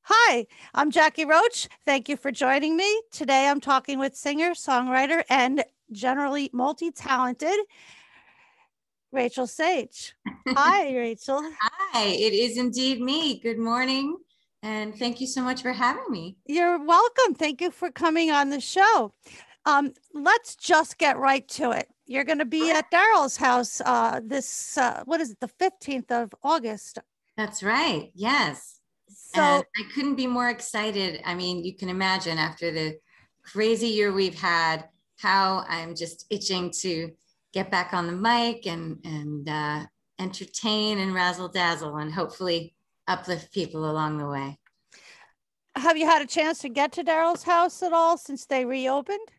Hi, I'm Jackie Roach. Thank you for joining me. Today I'm talking with singer, songwriter, and generally multi-talented Rachael Sage. Hi, Rachael. Hi, it is indeed me. Good morning, and thank you so much for having me. You're welcome. Thank you for coming on the show. Let's just get right to it. You're going to be at Daryl's house what is it, the 15th of August. That's right. Yes. And So, I couldn't be more excited. I mean, you can imagine after the crazy year we've had, how I'm just itching to get back on the mic and entertain and razzle dazzle and hopefully uplift people along the way. have you had a chance to get to Daryl's house at all since they reopened?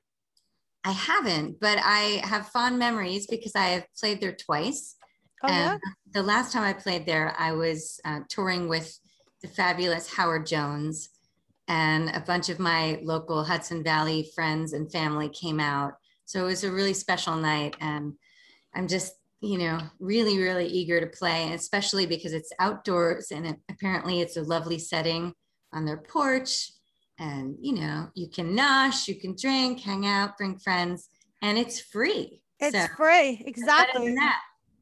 I haven't, but I have fond memories because I have played there twice. Oh, And yeah? the last time I played there, I was touring with the fabulous Howard Jones, and a bunch of my local Hudson Valley friends and family came out. So it was a really special night. And I'm just, really, really eager to play, and especially because it's outdoors and apparently it's a lovely setting on their porch. And, you can nosh, you can drink, hang out, bring friends, and it's free. It's So free. better than Exactly. that.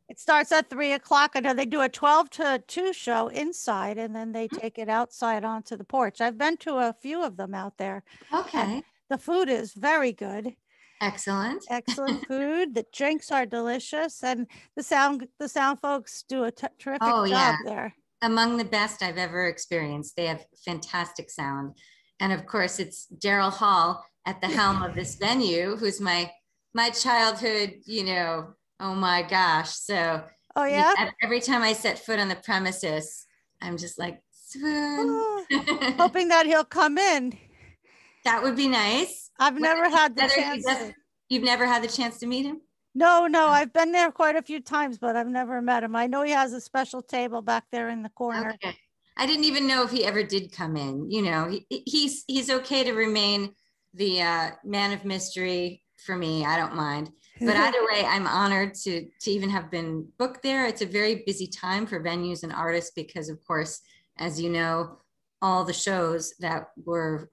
It starts at 3 o'clock. I know they do a 12 to 2 show inside and then they take it outside onto the porch. I've been to a few of them out there and Okay. the food is very good. Excellent. Excellent food. The drinks are delicious and the sound folks do a terrific Oh, yeah. job there. Among the best I've ever experienced. They have fantastic sound. And of course, it's Daryl Hall at the helm of this venue, who's my childhood, oh my gosh. So Oh, yeah? every time I set foot on the premises, I'm just like, swoon. Oh, hoping that he'll come in. That would be nice. I've never had the chance to. You've never had the chance to meet him? No, I've been there quite a few times, but I've never met him. I know he has a special table back there in the corner. Okay. I didn't even know if he ever did come in. He's okay to remain the man of mystery for me. I don't mind. But either way, I'm honored to even have been booked there. It's a very busy time for venues and artists because, of course, as you know, all the shows that were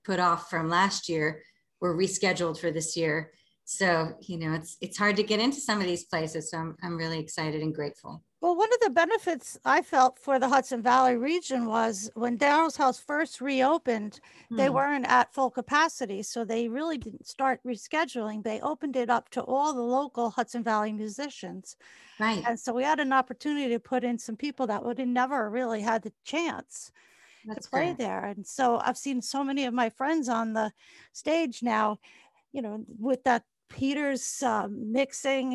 put off from last year were rescheduled for this year. So, it's hard to get into some of these places. So I'm really excited and grateful. Well, one of the benefits I felt for the Hudson Valley region was when Daryl's house first reopened, they Hmm. weren't at full capacity. So they really didn't start rescheduling. They opened it up to all the local Hudson Valley musicians. Right. And so we had an opportunity to put in some people that would have never really had the chance to That's play good. there. And so I've seen so many of my friends on the stage now, with that Peters mixing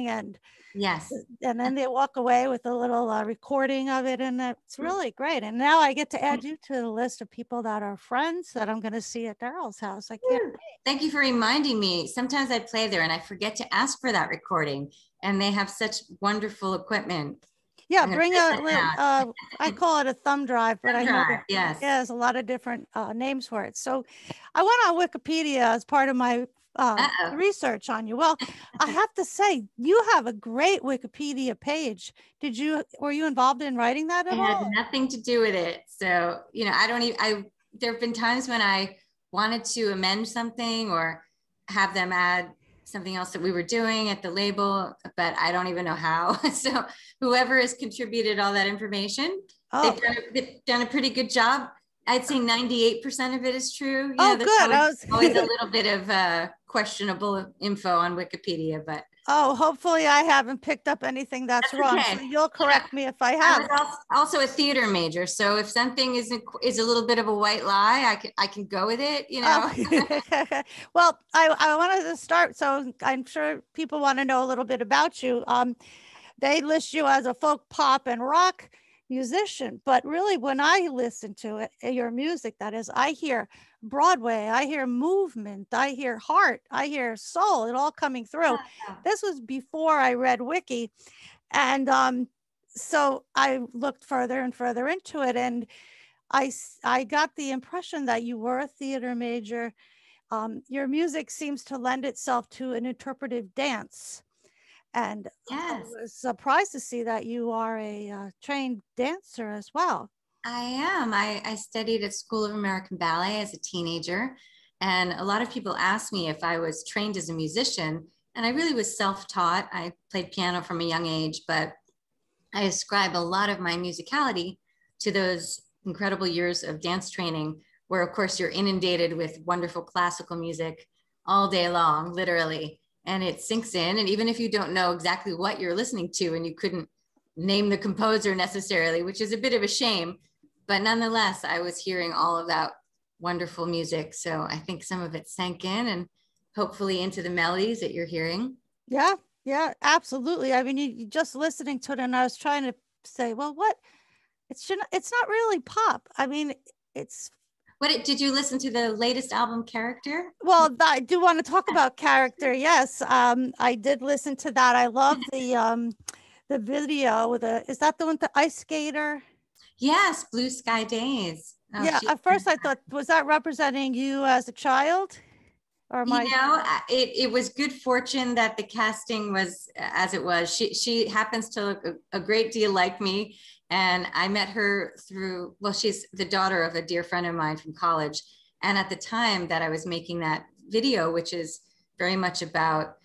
Yes. and then they walk away with a little recording of it and it's really great. And now I get to add you to the list of people that are friends that I'm going to see at Daryl's house. I can't Woo. Thank you for reminding me. Sometimes I play there and I forget to ask for that recording, and they have such wonderful equipment. Yeah, I'm going to bring write a that little down. I call it a thumb drive, but Thumb I know drive. Yes. yeah, there's a lot of different names for it. So I went on Wikipedia as part of my Uh-oh. research on you. Well, I have to say you have a great Wikipedia page. Were you involved in writing that It at had all? nothing to do with it. So, I don't even, there have been times when I wanted to amend something or have them add something else that we were doing at the label, but I don't even know how. So whoever has contributed all that information, Oh, they've done a pretty good job. I'd say 98% of it is true. oh, There's good. always, I was always a little bit of questionable info on Wikipedia, but Oh, hopefully I haven't picked up anything that's that's wrong. okay. So you'll You know, correct me if I I have. was also a theater major, so if something is a little bit of a white lie, I can go with it. Oh, well, I wanted to start. So I'm sure people want to know a little bit about you. They list you as a folk, pop, and rock musician, but really, when I listen to it, your music, that is, I hear Broadway, I hear movement, I hear heart, I hear soul, it all coming through. This was before I read Wiki, and so I looked further and further into it, and I got the impression that you were a theater major. Your music seems to lend itself to an interpretive dance. And I Yes. was surprised to see that you are a trained dancer as well. I am. I studied at School of American Ballet as a teenager. And a lot of people ask me if I was trained as a musician. And I really was self-taught. I played piano from a young age, but I ascribe a lot of my musicality to those incredible years of dance training, where, of course, you're inundated with wonderful classical music all day long, literally. And it sinks in. And even if you don't know exactly what you're listening to and you couldn't name the composer necessarily, which is a bit of a shame, but nonetheless, I was hearing all of that wonderful music. So I think some of it sank in and hopefully into the melodies that you're hearing. Yeah, yeah, absolutely. I mean, you just listening to it, and I was trying to say, well, what? It's not really pop. I mean, it's Did you listen to the latest album, Character? well, I do want to talk about character. Yes, I did listen to that. I love the video with is that the one, the ice skater? Yes, Blue Sky Days. Oh, Yeah, at first I thought, was that representing you as a child? Or my it was good fortune that the casting was as it was. She happens to look a great deal like me. And I met her through, well, she's the daughter of a dear friend of mine from college. And at the time that I was making that video, which is very much about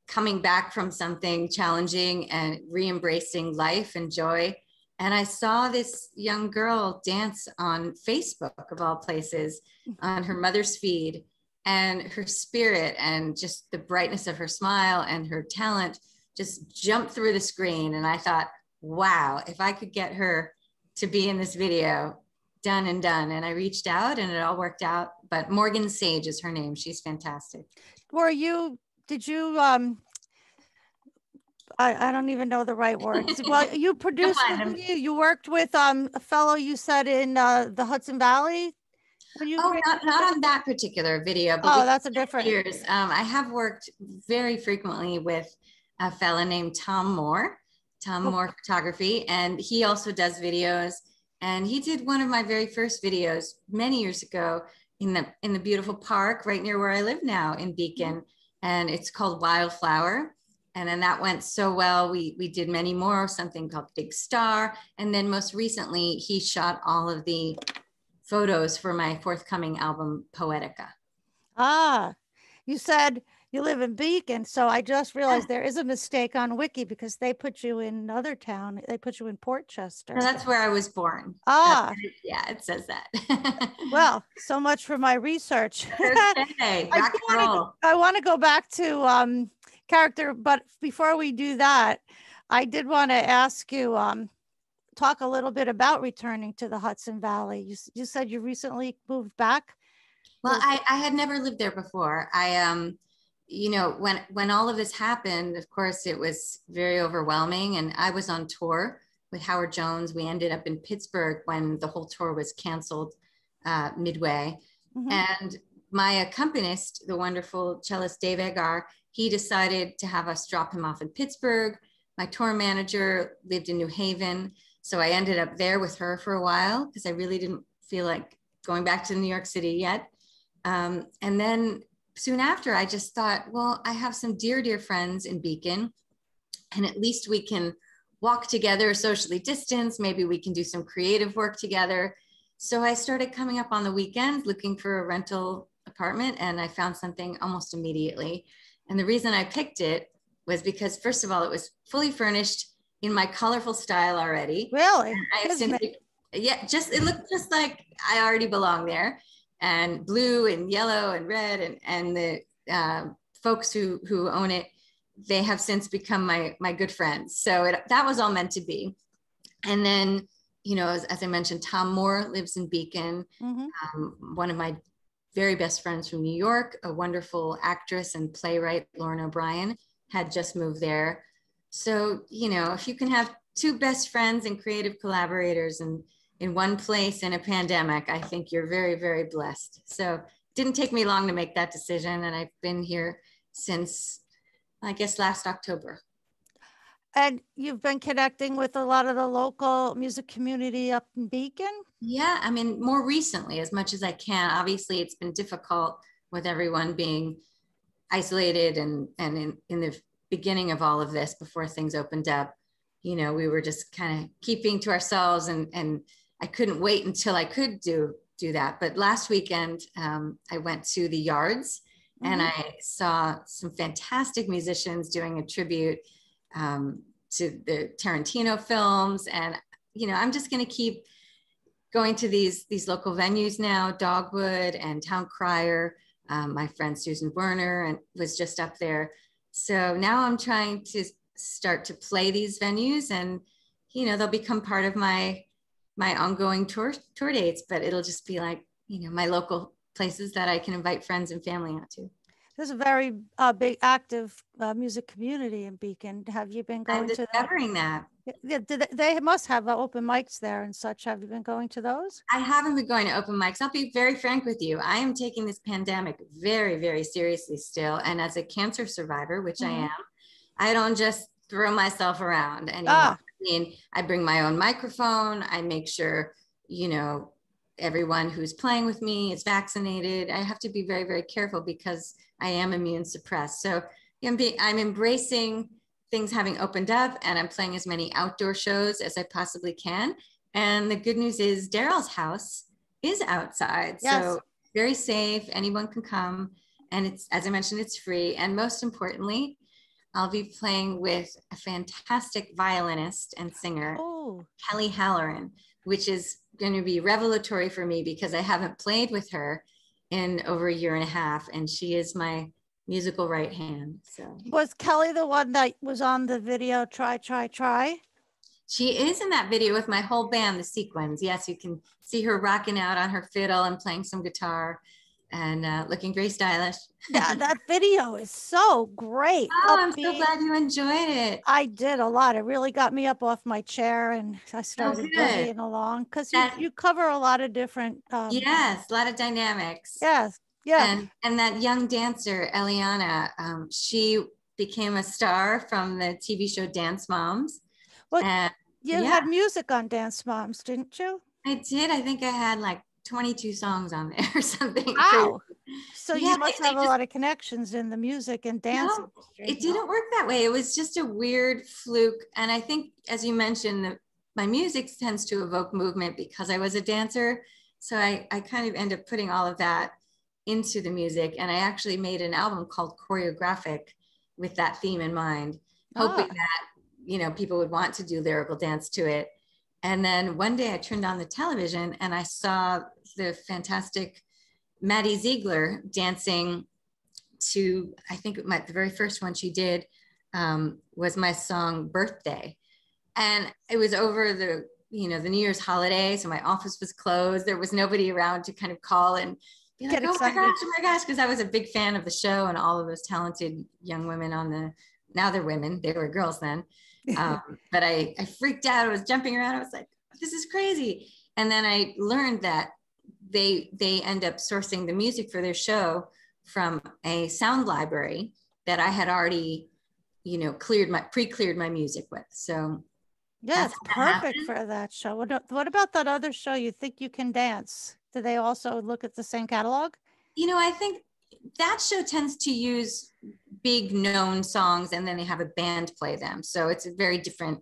coming back from something challenging and re-embracing life and joy. And I saw this young girl dance on Facebook, of all places, on her mother's feed. And her spirit and just the brightness of her smile and her talent just jumped through the screen. And I thought, wow, if I could get her to be in this video, done and done. And I reached out and it all worked out. But Morgan Sage is her name. She's fantastic. Did you I don't even know the right words. Well, you produced the video. You worked with a fellow you said in the Hudson Valley. Not on that particular video. But that's a different. Years. I have worked very frequently with a fella named Tom Moore Photography, and he also does videos. And he did one of my very first videos many years ago in the beautiful park right near where I live now in Beacon, and it's called Wildflower. And then that went so well. We did many more, something called Big Star, and then most recently he shot all of the photos for my forthcoming album, Poetica. You said you live in Beacon, so I just realized there is a mistake on Wiki because they put you in another town. They put you in Portchester. No, that's where I was born. Yeah, it says that. Well, so much for my research. Okay, rock and roll. I want to go back to character, but before we do that, I did want to ask you talk a little bit about returning to the Hudson Valley. You said you recently moved back. Well, I had never lived there before. When all of this happened, of course, it was very overwhelming. And I was on tour with Howard Jones. We ended up in Pittsburgh when the whole tour was canceled midway. Mm-hmm. And my accompanist, the wonderful cellist Dave Egar, he decided to have us drop him off in Pittsburgh. My tour manager lived in New Haven. So I ended up there with her for a while because I really didn't feel like going back to New York City yet. And then soon after, I just thought, well, I have some dear, dear friends in Beacon, and at least we can walk together, socially distanced. Maybe we can do some creative work together. So I started coming up on the weekends looking for a rental apartment, and I found something almost immediately. And the reason I picked it was because, first of all, it was fully furnished in my colorful style already. Really? It looked just like I already belong there. And blue and yellow and red, and the folks who own it, they have since become my good friends. So that was all meant to be. And then, as I mentioned, Tom Moore lives in Beacon. Mm-hmm. One of my very best friends from New York, a wonderful actress and playwright, Lauren O'Brien, had just moved there. So, if you can have two best friends and creative collaborators in one place in a pandemic, I think you're very, very blessed. So it didn't take me long to make that decision. And I've been here since, I guess, last October. And you've been connecting with a lot of the local music community up in Beacon? Yeah, I mean, more recently, as much as I can. Obviously, it's been difficult with everyone being isolated and in the beginning of all of this, before things opened up, we were just kind of keeping to ourselves and I couldn't wait until I could do that. But last weekend, I went to the Yards and I saw some fantastic musicians doing a tribute to the Tarantino films. And, you know, I'm just going to keep going to these local venues now, Dogwood and Town Crier. My friend Susan Werner and was just up there. So now I'm trying to start to play these venues, and, you know, they'll become part of my ongoing tour dates, but it'll just be like, you know, my local places that I can invite friends and family out to. There's a very big active music community in Beacon. Have you been going to that? Yeah, they must have open mics there and such. Have you been going to those? I haven't been going to open mics. I'll be very frank with you. I am taking this pandemic very, very seriously still. And as a cancer survivor, which I am, I don't just throw myself around anymore. I mean, I bring my own microphone. I make sure, you know, everyone who's playing with me is vaccinated. I have to be very, very careful because I am immune suppressed. So I'm embracing things having opened up, and I'm playing as many outdoor shows as I possibly can. And the good news is Daryl's house is outside. Yes. So very safe. Anyone can come. And it's, as I mentioned, it's free. And most importantly, I'll be playing with a fantastic violinist and singer, Kelly Halloran, which is going to be revelatory for me because I haven't played with her in over a year and a half. And she is my musical right hand. So was Kelly the one that was on the video Try Try Try? She is in that video with my whole band, the Sequins. Yes, you can see her rocking out on her fiddle and playing some guitar and looking very stylish. Yeah, that video is so great. Oh, I'm so glad you enjoyed it. I did a lot. It really got me up off my chair and I started boogieing along because you cover a lot of different. Yes, a lot of dynamics. Yes. Yeah. And that young dancer, Eliana, she became a star from the TV show Dance Moms. Well, you had music on Dance Moms, didn't you? I did. I think I had like 22 songs on there or something. Wow. So you must have a lot of connections in the music and dance industry. It didn't work that way. It was just a weird fluke. And I think, as you mentioned, my music tends to evoke movement because I was a dancer. So I kind of end up putting all of that into the music. And I actually made an album called Choreographic with that theme in mind, hoping that, you know, people would want to do lyrical dance to it. And then one day I turned on the television and I saw the fantastic Maddie Ziegler dancing to, I think the very first one she did was my song Birthday. And it was over the New Year's holiday. So my office was closed. There was nobody around to kind of call and be like, oh my gosh, because I was a big fan of the show and all of those talented young women now they're women, they were girls then. But I freaked out. I was jumping around. I was like, this is crazy. And then I learned that they end up sourcing the music for their show from a sound library that I had already, pre-cleared my music with. So yeah, it's perfect for that show. What about that other show, You Think You Can Dance? Do they also look at the same catalog? I think that show tends to use big known songs and then they have a band play them. So it's a very different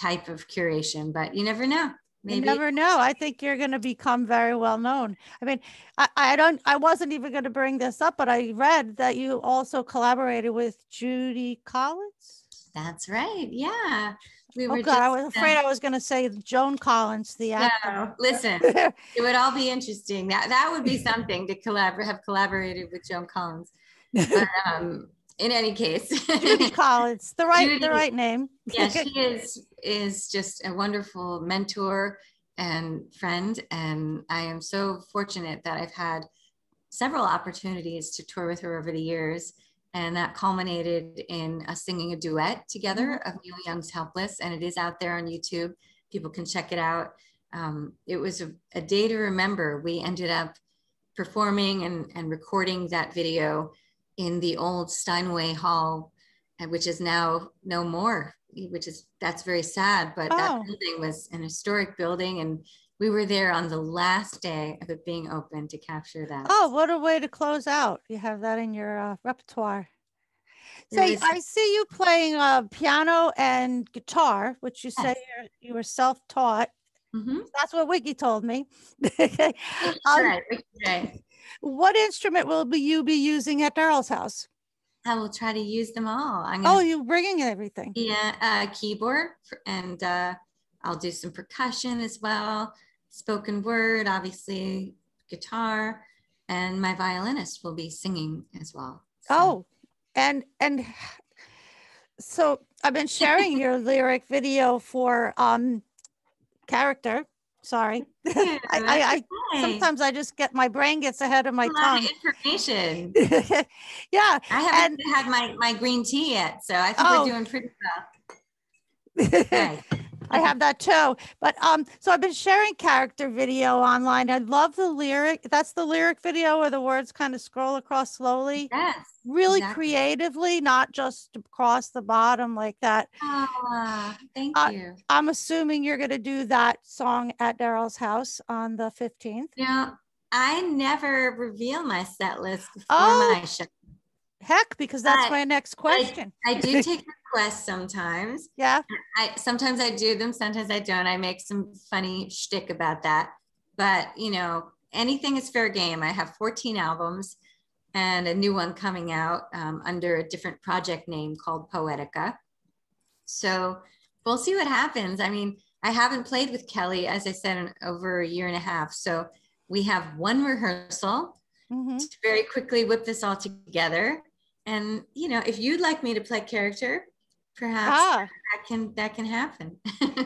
type of curation, but you never know. Maybe. You never know. I think you're going to become very well known. I mean, I wasn't even going to bring this up, but I read that you also collaborated with Judy Collins. That's right. Yeah. I was afraid I was going to say Joan Collins, the actor. No, listen, it would all be interesting. That would be something to have collaborated with Joan Collins. But, in any case, Judy Collins, the right name. Yeah, she is just a wonderful mentor and friend, and I am so fortunate that I've had several opportunities to tour with her over the years. And that culminated in us singing a duet together of Neil Young's Helpless. And it is out there on YouTube. People can check it out. It was a day to remember. We ended up performing and recording that video in the old Steinway Hall, which is now no more, that's very sad. But that building was an historic building. And we were there on the last day of it being open to capture that. Oh, what a way to close out. You have that in your repertoire. So I see you playing piano and guitar, which you say you were self-taught. Mm-hmm. That's what Wiki told me. Right. Right. What instrument will you be using at Daryl's house? I will try to use them all. You're bringing everything. Yeah, keyboard, and I'll do some percussion as well, spoken word, obviously, guitar, and my violinist will be singing as well. So. Oh, and so I've been sharing your lyric video for character. Sorry. Yeah, I sometimes I just my brain gets ahead of my tongue. Information. Yeah. I haven't had my green tea yet, so I think we're doing pretty well. Nice. I have that too. But so I've been sharing character video online. I love the lyric. That's the lyric video where the words kind of scroll across slowly. Yes. Really exactly. Creatively, not just across the bottom like that. Thank you. I'm assuming you're going to do that song at Daryl's house on the 15th. Yeah, I never reveal my set list before my show. Heck, because that's my next question. I do take requests sometimes. Yeah. Sometimes I do them, sometimes I don't. I make some funny shtick about that. But, anything is fair game. I have 14 albums and a new one coming out under a different project name called Poetica. So we'll see what happens. I mean, I haven't played with Kelly, as I said, in over a year and a half. So we have one rehearsal to very quickly whip this all together. And, if you'd like me to play character, perhaps that can happen.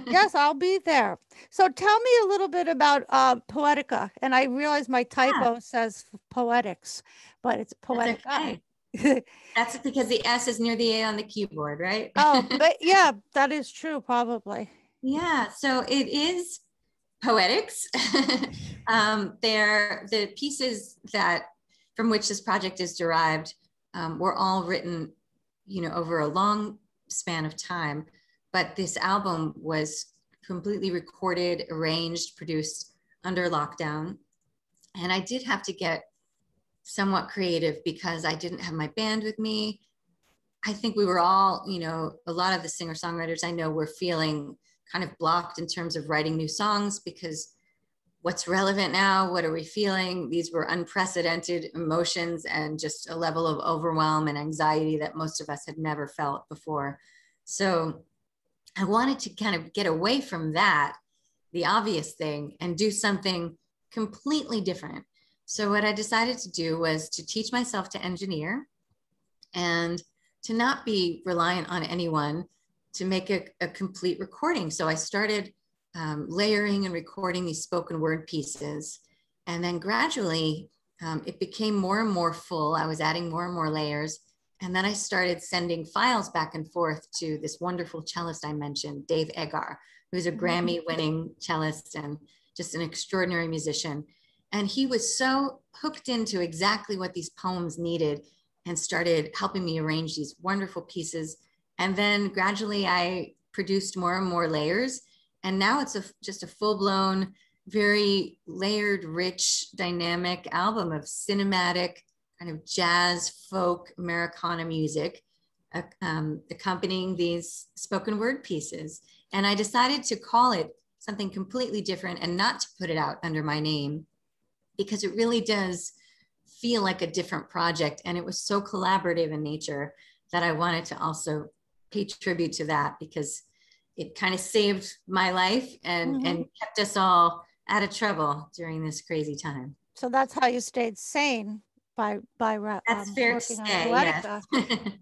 Yes, I'll be there. So tell me a little bit about Poetica. And I realize my typo says poetics, but it's Poetica. Okay. That's because the S is near the A on the keyboard, right? But yeah, that is true, probably. Yeah, so it is poetics. They're the pieces from which this project is derived were all written, over a long span of time. But this album was completely recorded, arranged, produced under lockdown. And I did have to get somewhat creative because I didn't have my band with me. I think we were all, a lot of the singer-songwriters I know were feeling kind of blocked in terms of writing new songs because what's relevant now? What are we feeling? These were unprecedented emotions and just a level of overwhelm and anxiety that most of us had never felt before. So I wanted to kind of get away from that, the obvious thing, and do something completely different. So what I decided to do was to teach myself to engineer and to not be reliant on anyone to make a complete recording. So I started layering and recording these spoken word pieces. And then gradually it became more and more full. I was adding more and more layers. And then I started sending files back and forth to this wonderful cellist I mentioned, Dave Egar, who's a Grammy-winning cellist and just an extraordinary musician. And he was so hooked into exactly what these poems needed and started helping me arrange these wonderful pieces. And then gradually I produced more and more layers. And now it's just a full-blown, very layered, rich, dynamic album of cinematic, kind of jazz, folk, Americana music, accompanying these spoken word pieces. And I decided to call it something completely different and not to put it out under my name, because it really does feel like a different project. And it was so collaborative in nature that I wanted to also pay tribute to that, because it kind of saved my life and kept us all out of trouble during this crazy time. So that's how you stayed sane by that's fair to say, yes.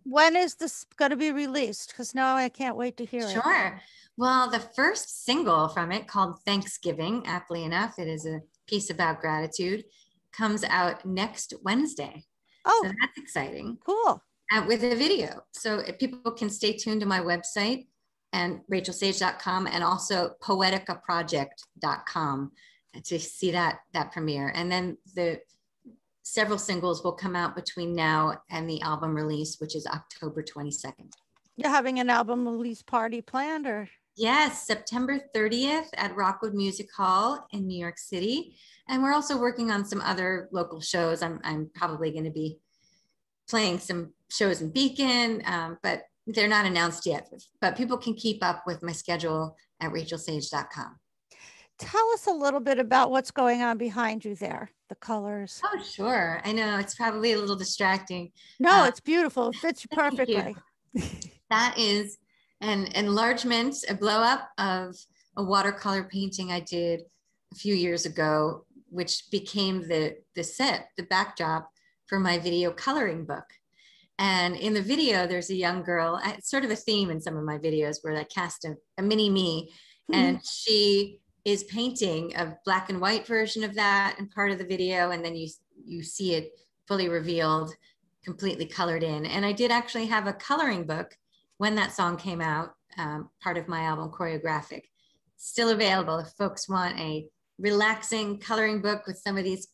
When is this going to be released? Because now I can't wait to hear it. Sure. Well, the first single from it, called Thanksgiving, aptly enough, it is a piece about gratitude, comes out next Wednesday. So that's exciting. Cool. With a video. So people can stay tuned to my website and rachelsage.com and also poeticaproject.com to see that premiere. And then the several singles will come out between now and the album release, which is October 22nd. You're having an album release party planned, or? Yes, September 30th at Rockwood Music Hall in New York City. And we're also working on some other local shows. I'm probably going to be playing some shows in Beacon, but they're not announced yet. But people can keep up with my schedule at rachelsage.com. tell us a little bit about what's going on behind you there, the colors. Oh, sure. I know it's probably a little distracting. No, it's beautiful. It fits you Thank perfectly. you. That is an enlargement, a blow up of a watercolor painting I did a few years ago, which became the set, the backdrop for my video coloring book. And in the video, there's a young girl. It's sort of a theme in some of my videos where I cast a mini me, and she is painting a black and white version of that in part of the video, and then you see it fully revealed, completely colored in. And I did actually have a coloring book when that song came out, part of my album Choreographic. Still available if folks want a relaxing coloring book with some of these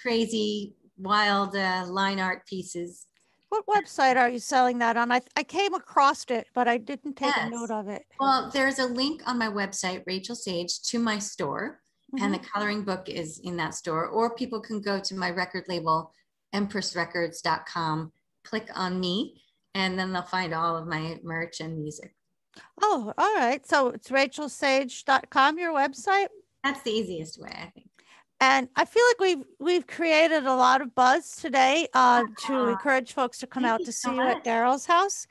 crazy, wild line art pieces. What website are you selling that on? I came across it, but I didn't take a note of it. Well, there's a link on my website, Rachael Sage, to my store, and the coloring book is in that store. Or people can go to my record label, empressrecords.com, click on me, and then they'll find all of my merch and music. Oh, all right. So it's rachaelsage.com, your website? That's the easiest way, I think. And I feel like we've created a lot of buzz today to encourage folks to come out to see you at Daryl's house.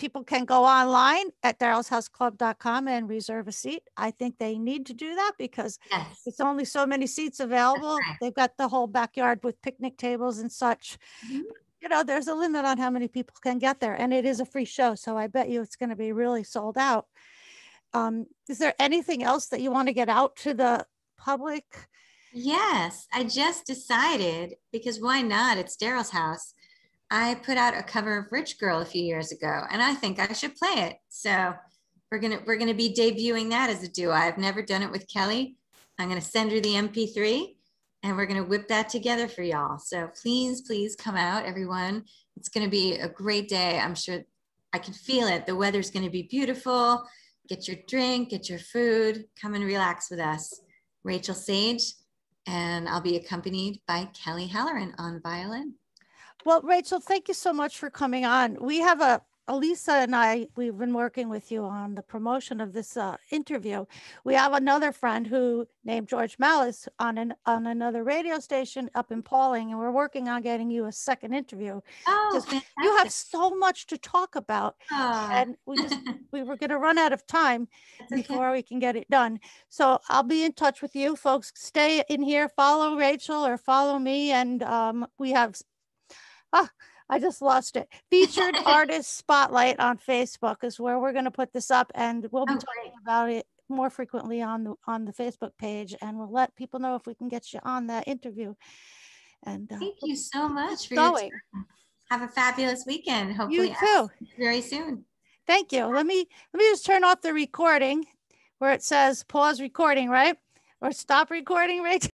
People can go online at darylshouseclub.com and reserve a seat. I think they need to do that because it's only so many seats available. Right. They've got the whole backyard with picnic tables and such. You know, there's a limit on how many people can get there, and it is a free show. So I bet you it's going to be really sold out. Is there anything else that you want to get out to the public? Yes, I just decided, because why not? It's Daryl's house. I put out a cover of Rich Girl a few years ago, and I think I should play it. So we're gonna be debuting that as a duo. I've never done it with Kelly. I'm gonna send her the MP3, and we're gonna whip that together for y'all. So please come out, everyone. It's gonna be a great day. I'm sure I can feel it. The weather's gonna be beautiful. Get your drink, get your food, come and relax with us. Rachael Sage. And I'll be accompanied by Kelly Halloran on violin. Well, Rachael, thank you so much for coming on. We have Elisa and we've been working with you on the promotion of this interview. We have another friend who named George Malice on another radio station up in Pawling, and we're working on getting you a second interview. Oh, fantastic. You have so much to talk about, and we were going to run out of time before we can get it done. So I'll be in touch with you folks. Stay in here, follow Rachael or follow me, and we have. I just lost it. Featured Artist Spotlight on Facebook is where we're going to put this up, and we'll be talking about it more frequently on the Facebook page, and we'll let people know if we can get you on that interview. And thank you so much for your time. Have a fabulous weekend. Hopefully, you too. Very soon. Thank you. Let me just turn off the recording where it says pause recording, right? Or stop recording, Rachel.